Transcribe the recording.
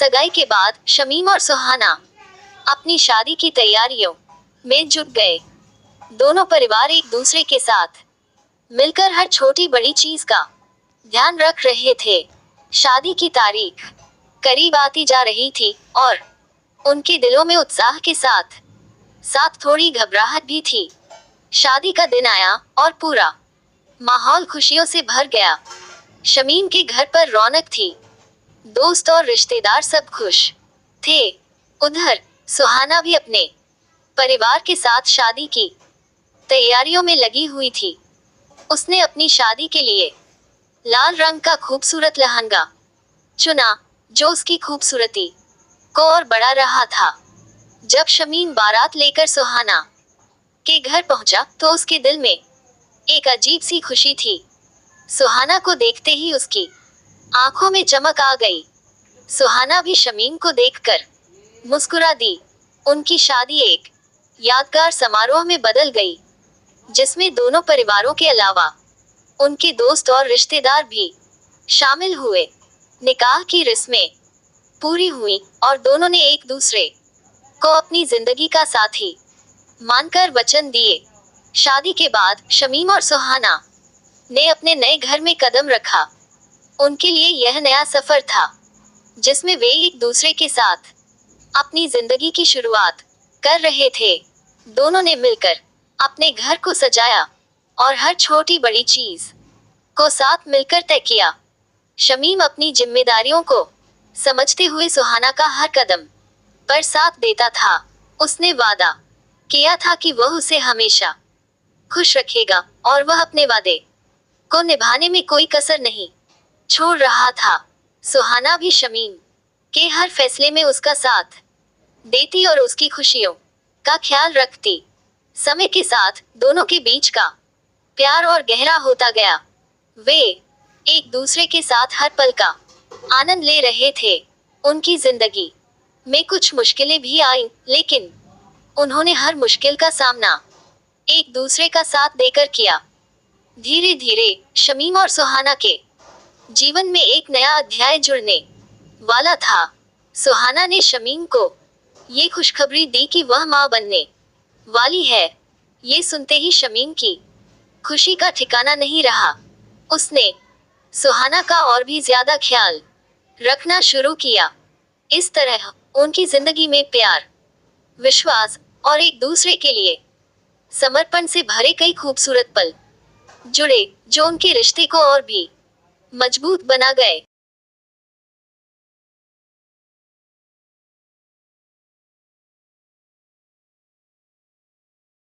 सगाई के बाद शमीम और सुहाना अपनी शादी की तैयारियों में जुट गए। दोनों परिवार एक दूसरे के साथ मिलकर हर छोटी बड़ी चीज का ध्यान रख रहे थे। शादी की तारीख करीब आती जा रही थी और उनके दिलों में उत्साह के साथ साथ थोड़ी घबराहट भी थी। शादी का दिन आया और पूरा माहौल खुशियों से भर गया। शमीम के घर पर रौनक थी, दोस्त और रिश्तेदार सब खुश थे। उधर सुहाना भी अपने परिवार के साथ शादी की तैयारियों में लगी हुई थी। उसने अपनी शादी के लिए लाल रंग का खूबसूरत लहंगा चुना, जो उसकी खूबसूरती को और बढ़ा रहा था। जब शमीम बारात लेकर सुहाना के घर पहुंचा तो उसके दिल में एक अजीब सी खुशी थी। सुहाना को देखते ही उसकी आंखों में चमक आ गई। सुहाना भी शमीम को देखकर मुस्कुरा दी। उनकी शादी एक यादगार समारोह में बदल गई, जिसमें दोनों परिवारों के अलावा उनके दोस्त और रिश्तेदार भी शामिल हुए। निकाह की रस्में पूरी हुई और दोनों ने एक दूसरे को अपनी जिंदगी का साथी मानकर वचन दिए। शादी के बाद शमीम और सुहाना ने अपने नए घर में कदम रखा। उनके लिए यह नया सफर था, जिसमें वे एक दूसरे के साथ अपनी जिंदगी की शुरुआत कर रहे थे। दोनों ने मिलकर अपने घर को सजाया और हर छोटी बड़ी चीज को साथ मिलकर तय किया। शमीम अपनी जिम्मेदारियों को समझते हुए सुहाना का हर कदम पर साथ देता था। उसने वादा किया था कि वह उसे हमेशा खुश रखेगा और वह अपने वादे को निभाने में कोई कसर नहीं छोड़ रहा था। सुहाना भी शमीम के हर फैसले में उसका साथ देती और उसकी खुशियों का ख्याल रखती। समय के साथ दोनों के बीच का प्यार और गहरा होता गया। वे एक दूसरे के साथ हर पल का आनंद ले रहे थे। उनकी जिंदगी में कुछ मुश्किलें भी आईं, लेकिन उन्होंने हर मुश्किल का सामना एक दूसरे का साथ देकर किया। धीरे धीरे शमीम और सुहाना के जीवन में एक नया अध्याय जुड़ने वाला था। सुहाना ने शमीम को ये खुशखबरी दी कि वह मां बनने वाली है। ये सुनते ही शमीम की खुशी का ठिकाना नहीं रहा। उसने सुहाना का और भी ज्यादा ख्याल रखना शुरू किया। इस तरह उनकी जिंदगी में प्यार, विश्वास और एक दूसरे के लिए समर्पण से भरे कई खूबसूरत पल जुड़े, जो उनके रिश्ते को और भी मजबूत बना गए।